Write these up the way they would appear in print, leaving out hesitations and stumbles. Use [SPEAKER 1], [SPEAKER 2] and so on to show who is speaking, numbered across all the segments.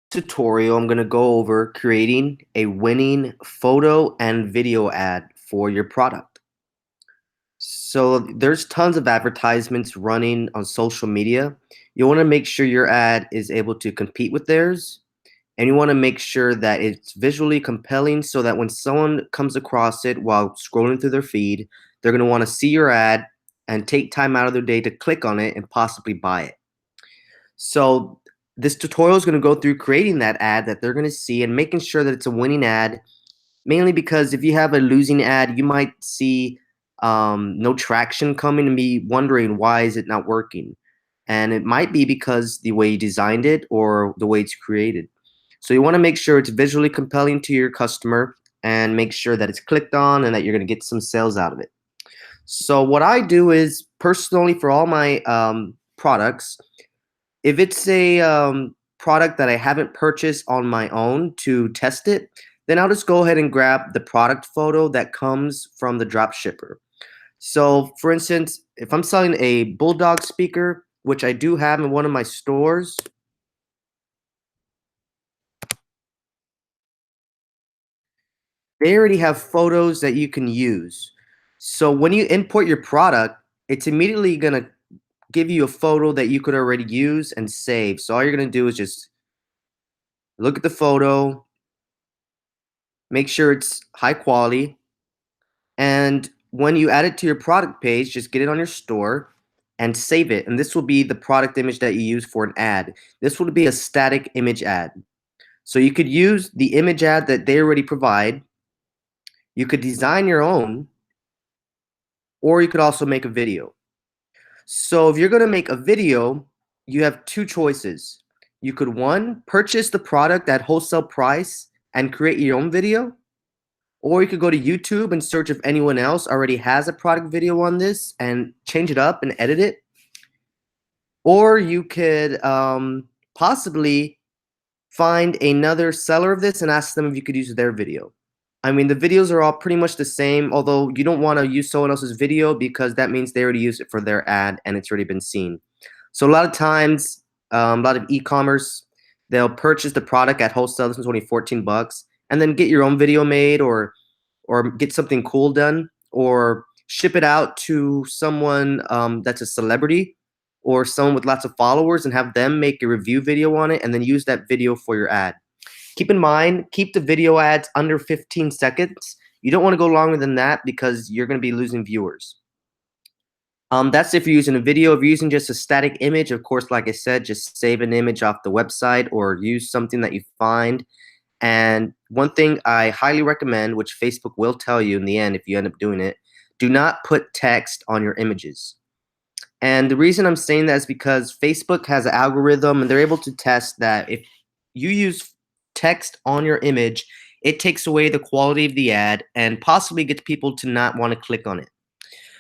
[SPEAKER 1] Tutorial, I'm going to go over creating a winning photo and video ad for your product. So there's tons of advertisements running on social media. You want to make sure your ad is able to compete with theirs, and you want to make sure that it's visually compelling so that when someone comes across it while scrolling through their feed, they're going to want to see your ad and take time out of their day to click on it and possibly buy it. So this tutorial is going to go through creating that ad that they're going to see and making sure that it's a winning ad, mainly because if you have a losing ad, you might see no traction coming and be wondering why is it not working. And it might be because the way you designed it or the way it's created. So you want to make sure it's visually compelling to your customer and make sure that it's clicked on and that you're going to get some sales out of it. So what I do is personally for all my products, if it's a product that I haven't purchased on my own to test it, then I'll just go ahead and grab the product photo that comes from the drop shipper. So, for instance, if I'm selling a Bulldog speaker, which I do have in one of my stores, they already have photos that you can use. So, when you import your product, it's immediately going to give you a photo that you could already use and save. So, all you're going to do is just look at the photo, make sure it's high quality, and when you add it to your product page, just get it on your store and save it. And this will be the product image that you use for an ad. This will be a static image ad. So you could use the image ad that they already provide. You could design your own, or you could also make a video. So if you're going to make a video, you have two choices. You could, one, purchase the product at wholesale price and create your own video. Or you could go to YouTube and search if anyone else already has a product video on this and change it up and edit it. Or you could possibly find another seller of this and ask them if you could use their video. I mean, the videos are all pretty much the same, although you don't want to use someone else's video because that means they already used it for their ad and it's already been seen. So a lot of times, a lot of e-commerce, they'll purchase the product at wholesale. This is only 14 bucks, and then get your own video made or get something cool done or ship it out to someone that's a celebrity or someone with lots of followers and have them make a review video on it and then use that video for your ad. Keep in mind, keep the video ads under 15 seconds. You don't want to go longer than that because you're going to be losing viewers. That's if you're using a video. If you're using just a static image, of course, like I said, just save an image off the website or use something that you find. And one thing I highly recommend, which Facebook will tell you in the end if you end up doing it, do not put text on your images. And the reason I'm saying that is because Facebook has an algorithm and they're able to test that if you use text on your image, it takes away the quality of the ad and possibly gets people to not want to click on it.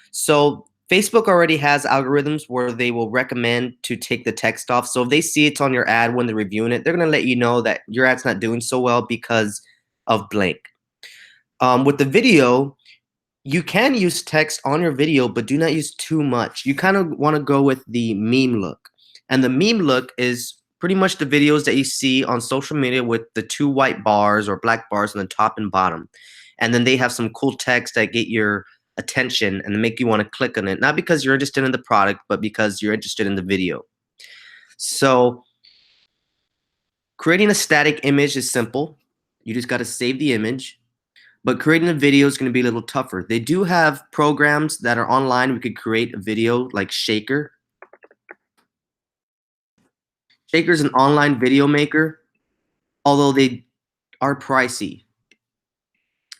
[SPEAKER 1] So Facebook already has algorithms where they will recommend to take the text off. So if they see it's on your ad when they're reviewing it, they're going to let you know that your ad's not doing so well because of blank. With the video, you can use text on your video, but do not use too much. You kind of want to go with the meme look. And the meme look is pretty much the videos that you see on social media with the two white bars or black bars on the top and bottom. And then they have some cool text that get your attention and make you want to click on it, not because you're interested in the product, but because you're interested in the video. So creating a static image is simple. You just got to save the image. But creating a video is going to be a little tougher. They do have programs that are online. We could create a video like Shaker. Shaker is an online video maker, although they are pricey.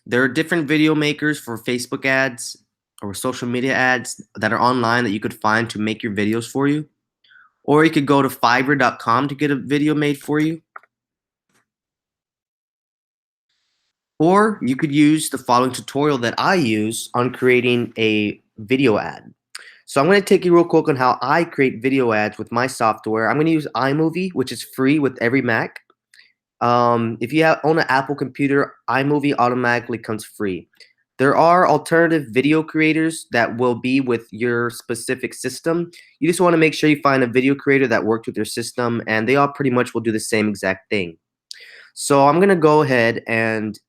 [SPEAKER 1] There are different video makers for Facebook ads or social media ads that are online that you could find to make your videos for you. Or you could go to Fiverr.com to get a video made for you. Or you could use the following tutorial that I use on creating a video ad. So I'm going to take you real quick on how I create video ads with my software. I'm going to use iMovie, which is free with every Mac. If you own an Apple computer, iMovie automatically comes free. There are alternative video creators that will be with your specific system. You just want to make sure you find a video creator that worked with your system, and they all pretty much will do the same exact thing. So I'm going to go ahead and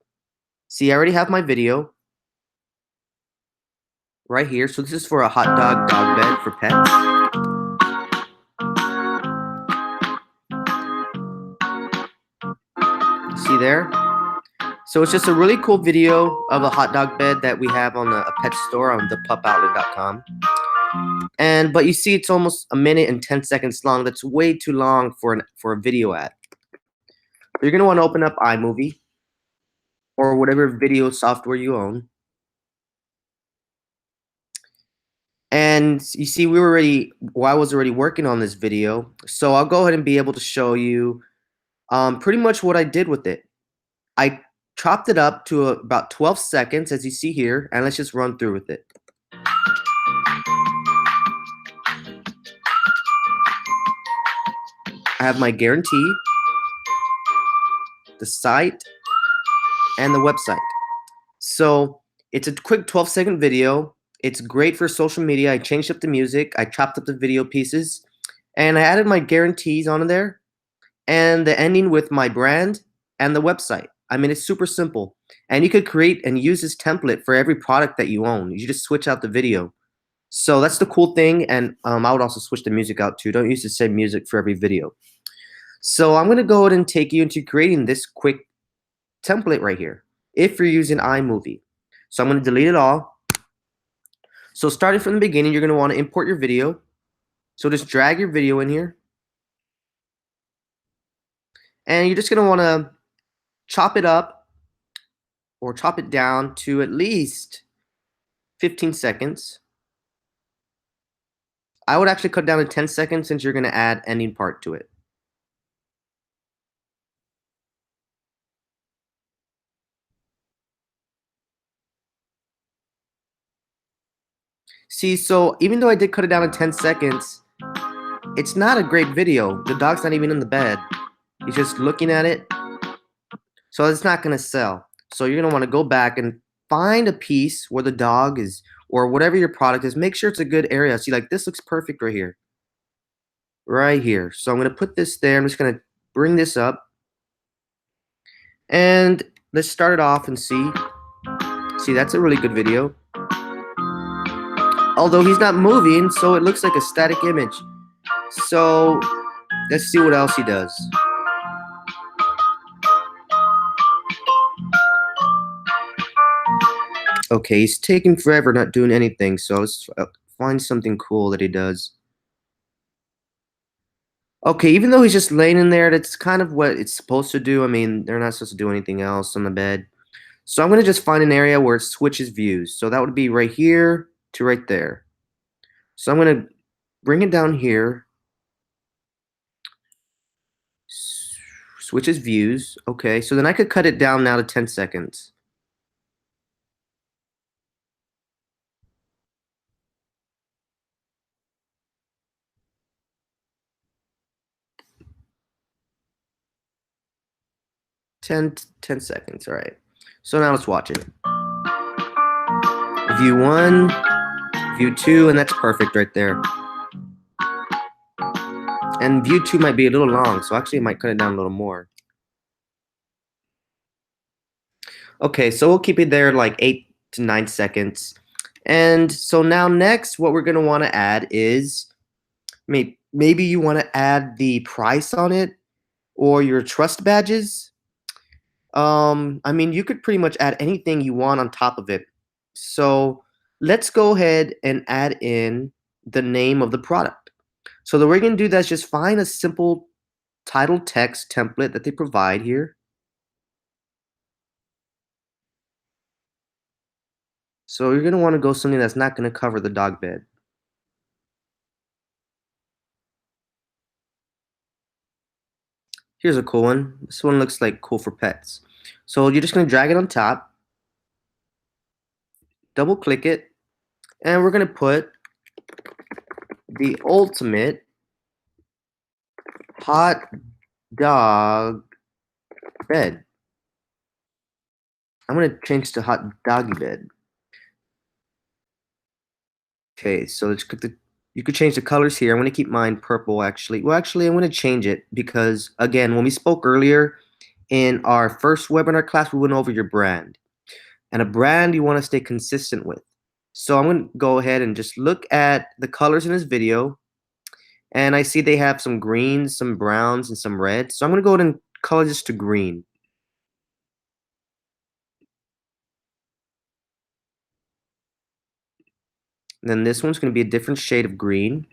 [SPEAKER 1] see, I already have my video right here. So this is for a hot dog bed for pets. See there? So it's just a really cool video of a hot dog bed that we have on a pet store on thepupoutlet.com. But you see it's almost a minute and 10 seconds long. That's way too long for a video ad. You're going to want to open up iMovie or whatever video software you own. And you see I was already working on this video. So I'll go ahead and be able to show you pretty much what I did with it. I chopped it up to about 12 seconds, as you see here, and let's just run through with it. I have my guarantee, the site, and the website. So it's a quick 12-second video. It's great for social media. I changed up the music, I chopped up the video pieces, and I added my guarantees on there, and the ending with my brand and the website. I mean, it's super simple. And you could create and use this template for every product that you own. You just switch out the video. So that's the cool thing. And I would also switch the music out too. Don't use the same music for every video. So I'm going to go ahead and take you into creating this quick template right here if you're using iMovie. So I'm going to delete it all. So starting from the beginning, you're going to want to import your video. So just drag your video in here. And you're just going to want to chop it up or chop it down to at least 15 seconds. I would actually cut down to 10 seconds since you're going to add ending part to it. See, so even though I did cut it down to 10 seconds, it's not a great video. The dog's not even in the bed. He's just looking at it. So it's not going to sell. So you're going to want to go back and find a piece where the dog is or whatever your product is. Make sure it's a good area. See, like this looks perfect right here. Right here. So I'm going to put this there. I'm just going to bring this up. And let's start it off and see. See, that's a really good video. Although he's not moving, so it looks like a static image. So let's see what else he does. Okay, he's taking forever not doing anything, so let's find something cool that he does. Okay, even though he's just laying in there, that's kind of what it's supposed to do. I mean, they're not supposed to do anything else on the bed. So I'm going to just find an area where it switches views. So that would be right here to right there. So I'm going to bring it down here. Switches views. Okay, so then I could cut it down now to 10 seconds. Ten seconds, all right. So now let's watch it. View 1, view 2, and that's perfect right there. And view 2 might be a little long, so actually I might cut it down a little more. Okay, so we'll keep it there like 8 to 9 seconds. And so now next, what we're gonna wanna add is, maybe you wanna add the price on it or your trust badges. I mean, you could pretty much add anything you want on top of it. So let's go ahead and add in the name of the product. So the way we're going to do that is just find a simple title text template that they provide here. So you're going to want to go something that's not going to cover the dog bed. Here's a cool one. This one looks like cool for pets. So you're just going to drag it on top, double click it, and we're going to put the ultimate hot dog bed. I'm going to change to hot doggy bed. Okay, so let's click you could change the colors here. I'm going to keep mine purple actually. Well, actually, I'm going to change it because, again, when we spoke earlier in our first webinar class, we went over your brand. And a brand you want to stay consistent with. So I'm going to go ahead and just look at the colors in this video. And I see they have some greens, some browns, and some reds. So I'm going to go ahead and color this to green. And then this one's going to be a different shade of green.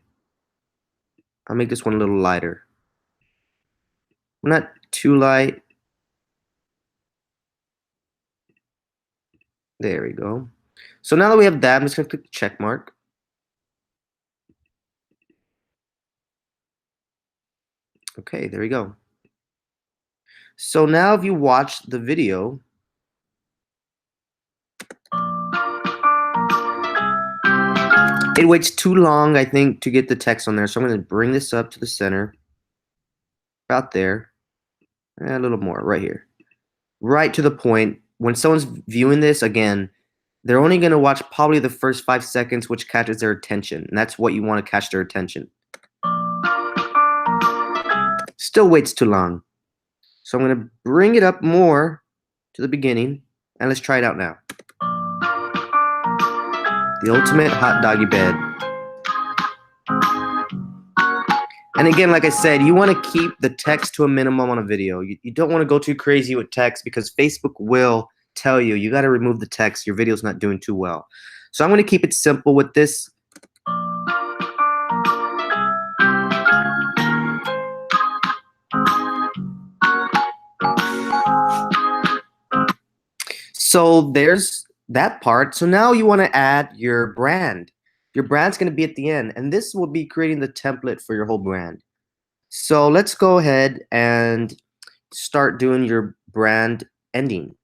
[SPEAKER 1] I'll make this one a little lighter. Not too light. There we go. So now that we have that, I'm just going to click the check mark. Okay, there we go. So now if you watch the video, it waits too long, I think, to get the text on there. So I'm going to bring this up to the center. About there. A little more right here. Right to the point. When someone's viewing this, again, they're only going to watch probably the first 5 seconds, which catches their attention. And that's what you want to catch their attention. Still waits too long. So I'm going to bring it up more to the beginning. And let's try it out now. The ultimate hot doggy bed. And again, like I said, you want to keep the text to a minimum on a video. You don't want to go too crazy with text because Facebook will tell you, you got to remove the text. Your video's not doing too well. So I'm going to keep it simple with this. So there's that part. So now you want to add your brand. Your brand's going to be at the end. And this will be creating the template for your whole brand. So let's go ahead and start doing your brand ending.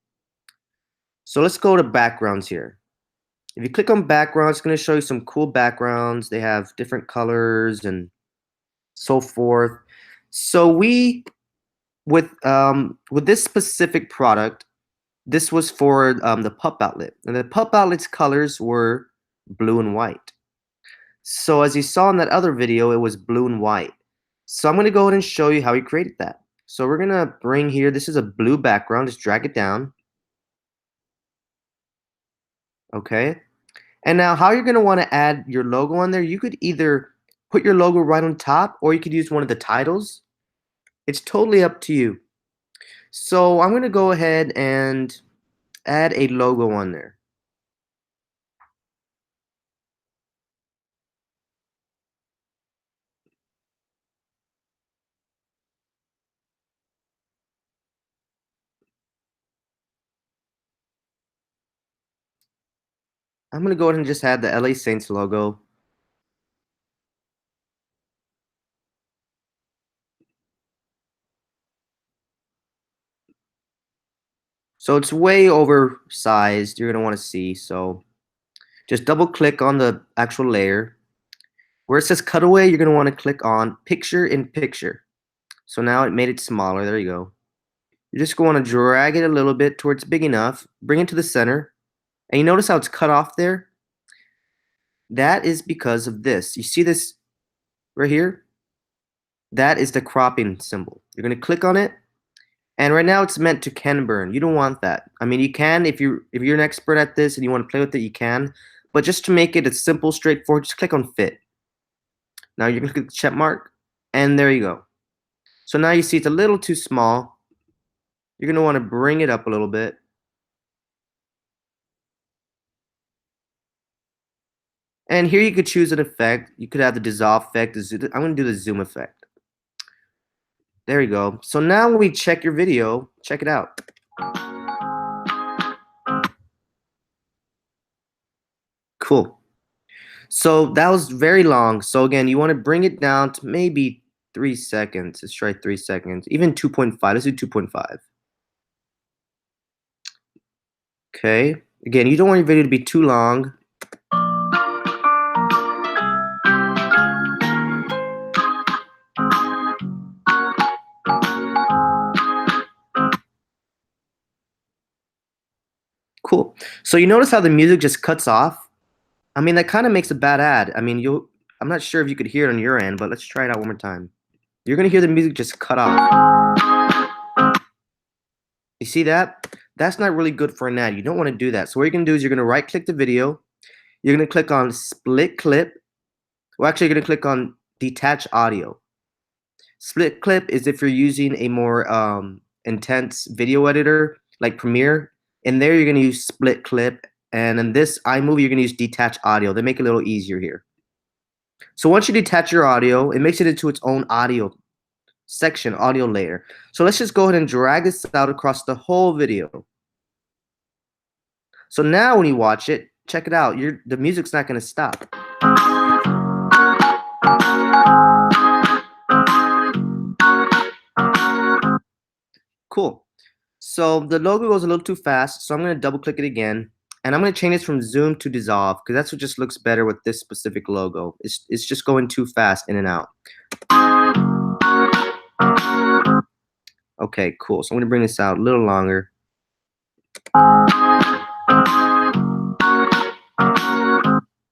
[SPEAKER 1] So let's go to backgrounds here. If you click on backgrounds, it's going to show you some cool backgrounds. They have different colors and so forth. So with this specific product, this was for the pup outlet. And the pup outlet's colors were blue and white. So as you saw in that other video, it was blue and white. So I'm going to go ahead and show you how we created that. So we're going to bring here, this is a blue background. Just drag it down. Okay. And now how you're going to want to add your logo on there, you could either put your logo right on top or you could use one of the titles. It's totally up to you. So I'm going to go ahead and add a logo on there. I'm going to go ahead and just add the LA Saints logo. So it's way oversized. You're going to want to see. So just double click on the actual layer. Where it says cutaway, you're going to want to click on picture in picture. So now it made it smaller. There you go. You're just going to drag it a little bit towards big enough. Bring it to the center. And you notice how it's cut off there? That is because of this. You see this right here? That is the cropping symbol. You're going to click on it. And right now it's meant to Ken burn. You don't want that. I mean, you can if you're an expert at this and you want to play with it, you can. But just to make it a simple, straightforward, just click on fit. Now you're going to click the check mark, and there you go. So now you see it's a little too small. You're going to want to bring it up a little bit. And here you could choose an effect. You could have the dissolve effect. I'm going to do the zoom effect. There you go. So now when we check your video, check it out. Cool. So that was very long. So again, you want to bring it down to maybe 3 seconds. Let's try 3 seconds. Even 2.5. Let's do 2.5. Okay. Again, you don't want your video to be too long. Cool. So you notice how the music just cuts off? I mean, that kind of makes a bad ad. I mean, I'm not sure if you could hear it on your end, but let's try it out one more time. You're gonna hear the music just cut off. You see that? That's not really good for an ad. You don't want to do that. So what you're gonna do is you're gonna right click the video. You're gonna click on split clip. Well, actually, you're gonna click on detach audio. Split clip is if you're using a more intense video editor like Premiere. In there, you're gonna use split clip. And in this iMovie, you're gonna use detach audio. They make it a little easier here. So once you detach your audio, it makes it into its own audio section, audio layer. So let's just go ahead and drag this out across the whole video. So now when you watch it, check it out. The music's not gonna stop. Cool. So the logo goes a little too fast, so I'm gonna double click it again. And I'm gonna change this from zoom to dissolve because that's what just looks better with this specific logo. It's just going too fast in and out. Okay, cool. So I'm gonna bring this out a little longer.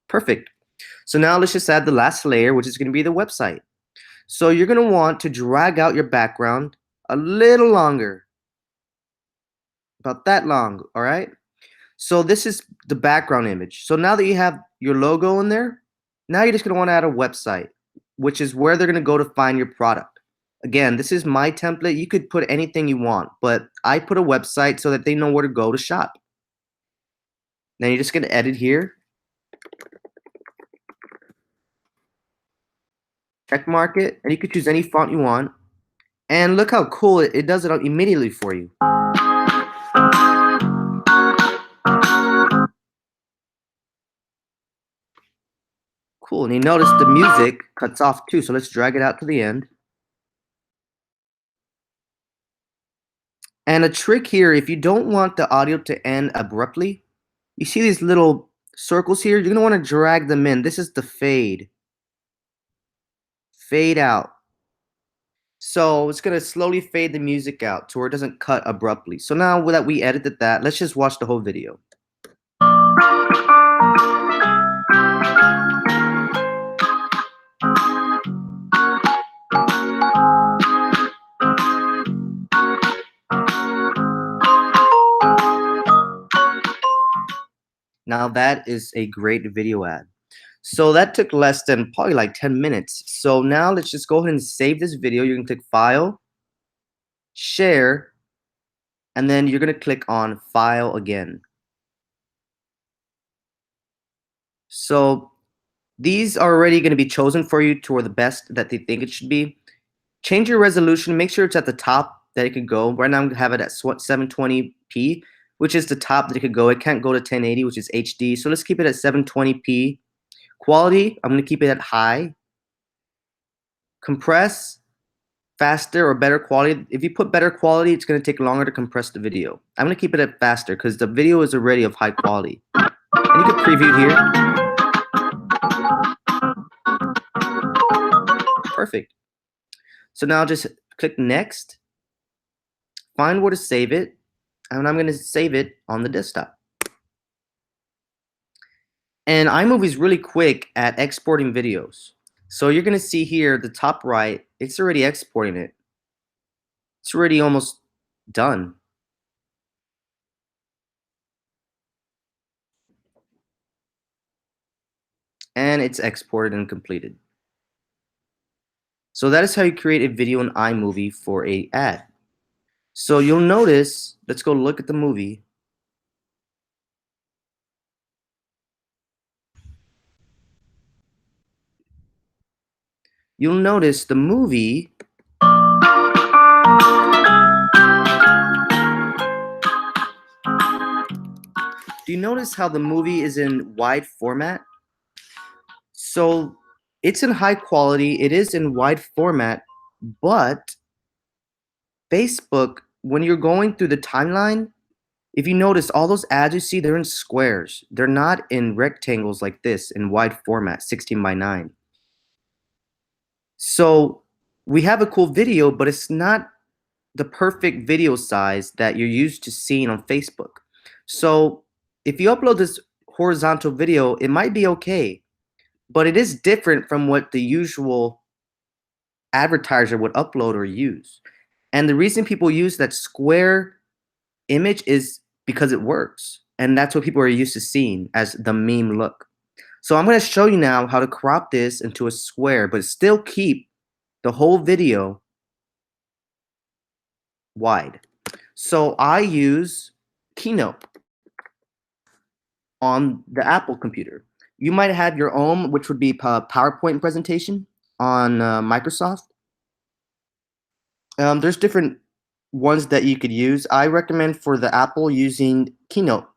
[SPEAKER 1] Perfect. So now let's just add the last layer, which is gonna be the website. So you're gonna want to drag out your background a little longer. About that long, all right? So this is the background image. So now that you have your logo in there, now you're just gonna wanna add a website, which is where they're gonna go to find your product. Again, this is my template. You could put anything you want, but I put a website so that they know where to go to shop. Now you're just gonna edit here, check mark it, and you could choose any font you want. And look how cool it does it immediately for you. Cool, and you notice the music cuts off too, so let's drag it out to the end. And a trick here, if you don't want the audio to end abruptly, you see these little circles here? You're gonna wanna drag them in. This is the fade. Fade out. So it's gonna slowly fade the music out to where it doesn't cut abruptly. So now that we edited that, let's just watch the whole video. Now that is a great video ad. So that took less than probably like 10 minutes. So now let's just go ahead and save this video. You can click File, Share, and then you're gonna click on File again. So these are already gonna be chosen for you to the best that they think it should be. Change your resolution, make sure it's at the top that it could go. Right now I'm gonna have it at 720p, which is the top that it could go. It can't go to 1080, which is HD. So let's keep it at 720p. Quality, I'm gonna keep it at high. Compress, faster or better quality. If you put better quality, it's gonna take longer to compress the video. I'm gonna keep it at faster because the video is already of high quality. And you can preview here. Perfect. So now just click next, find where to save it, and I'm gonna save it on the desktop. And iMovie is really quick at exporting videos. So you're gonna see here, the top right, it's already exporting it. It's already almost done. And it's exported and completed. So that is how you create a video in iMovie for a ad. So you'll notice, let's go look at the movie. You'll notice the movie Do you notice how the movie is in wide format? So it's in high quality, it is in wide format, but Facebook, when you're going through the timeline, if you notice all those ads you see, they're in squares. They're not in rectangles like this in wide format, 16:9. So we have a cool video, but it's not the perfect video size that you're used to seeing on Facebook. So if you upload this horizontal video, it might be okay, but it is different from what the usual advertiser would upload or use. And the reason people use that square image is because it works. And that's what people are used to seeing as the meme look. So I'm going to show you now how to crop this into a square, but still keep the whole video wide. So I use Keynote on the Apple computer. You might have your own, which would be a PowerPoint presentation on Microsoft. There's different ones that you could use. I recommend for the Apple using Keynote,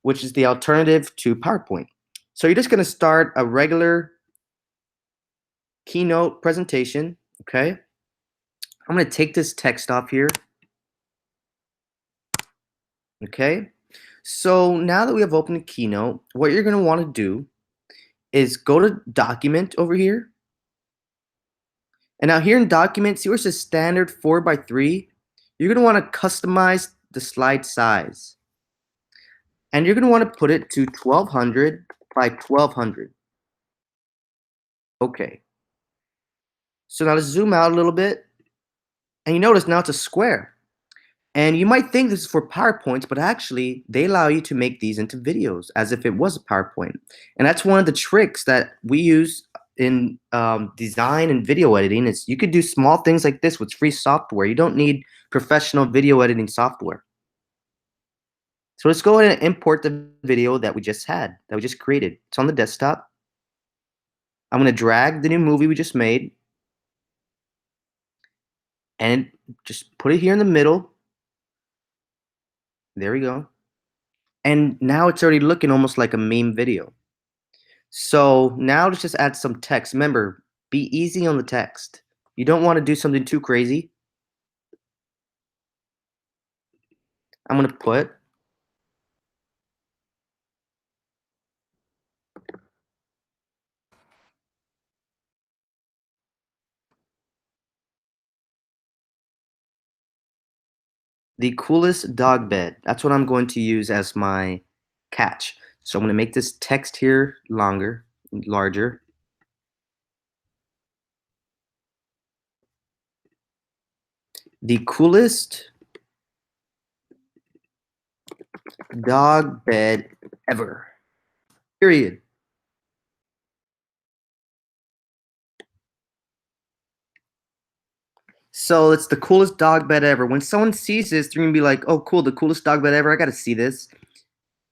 [SPEAKER 1] which is the alternative to PowerPoint. So you're just going to start a regular Keynote presentation, okay? I'm going to take this text off here, okay? So now that we have opened Keynote, what you're going to want to do is go to Document over here. And now here in Document, see where it says Standard 4:3? You're going to want to customize the slide size. And you're going to want to put it to 1200 by 1200. Okay. So now let's zoom out a little bit. And you notice now it's a square. And you might think this is for PowerPoints, but actually they allow you to make these into videos as if it was a PowerPoint. And that's one of the tricks that we use in design and video editing is you could do small things like this with free software. You don't need professional video editing software. So let's go ahead and import the video that we just created. It's on the desktop. I'm going to drag the new movie we just made and just put it here in the middle. There we go. And now it's already looking almost like a meme video. So now let's just add some text. Remember, be easy on the text. You don't want to do something too crazy. I'm going to put the coolest dog bed. That's what I'm going to use as my catch. So I'm going to make this text here larger. The coolest dog bed ever. Period. So it's the coolest dog bed ever. When someone sees this, they're gonna be like, "Oh, cool, the coolest dog bed ever. I gotta see this."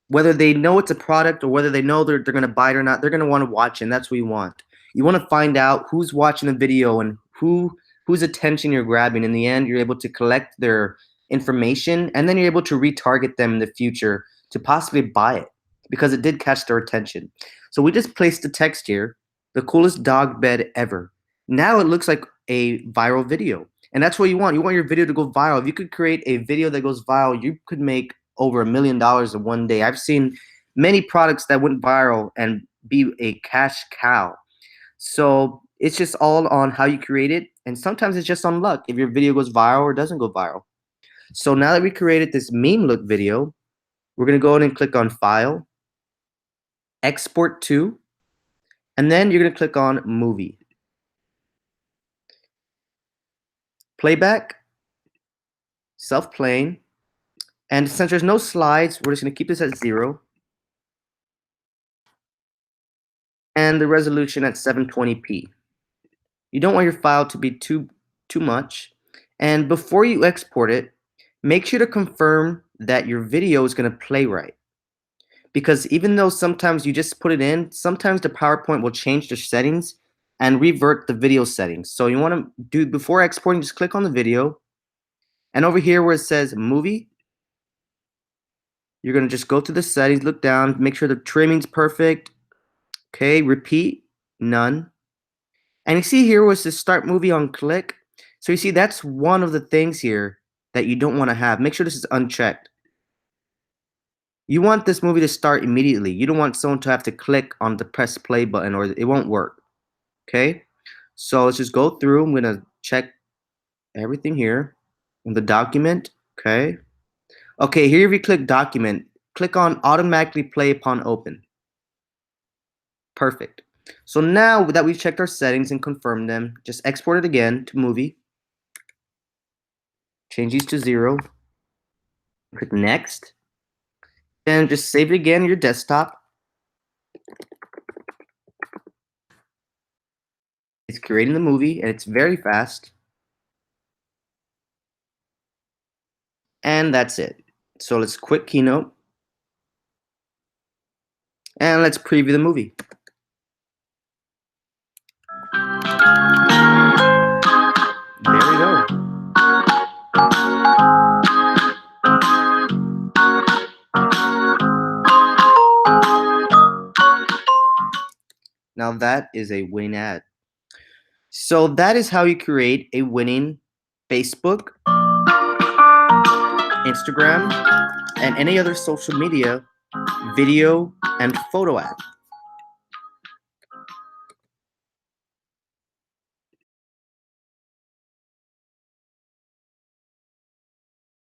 [SPEAKER 1] Whether they know it's a product or whether they know they're gonna buy it or not, they're gonna want to watch it, and that's what you want. You want to find out who's watching the video and whose attention you're grabbing. In the end, you're able to collect their information, and then you're able to retarget them in the future to possibly buy it because it did catch their attention. So we just placed the text here, the coolest dog bed ever. Now it looks like a viral video. And that's what you want. You want your video to go viral. If you could create a video that goes viral, you could make over $1 million in one day. I've seen many products that went viral and be a cash cow. So it's just all on how you create it. And sometimes it's just on luck if your video goes viral or doesn't go viral. So now that we created this meme look video, we're going to go ahead and click on File, Export to, and then you're going to click on Movie. Playback, self-playing, and since there's no slides, we're just going to keep this at 0. And the resolution at 720p. You don't want your file to be too much. And before you export it, make sure to confirm that your video is going to play right. Because even though sometimes you just put it in, sometimes the PowerPoint will change the settings and revert the video settings. So you want to do, before exporting, just click on the video. And over here where it says movie, you're going to just go to the settings, look down, make sure the trimming's perfect. Okay, repeat, none. And you see here was to start movie on click. So you see that's one of the things here that you don't want to have. Make sure this is unchecked. You want this movie to start immediately. You don't want someone to have to click on the press play button or it won't work. Okay, so let's just go through. I'm going to check everything here in the document. Okay, here if you click document, click on automatically play upon open. Perfect. So now that we've checked our settings and confirmed them, just export it again to movie. Change these to 0. Click next. Then just save it again on your desktop. It's creating the movie and it's very fast. And that's it. So let's quit Keynote. And let's preview the movie. There we go. Now that is a winning ad. So that is how you create a winning Facebook, Instagram, and any other social media video and photo ad.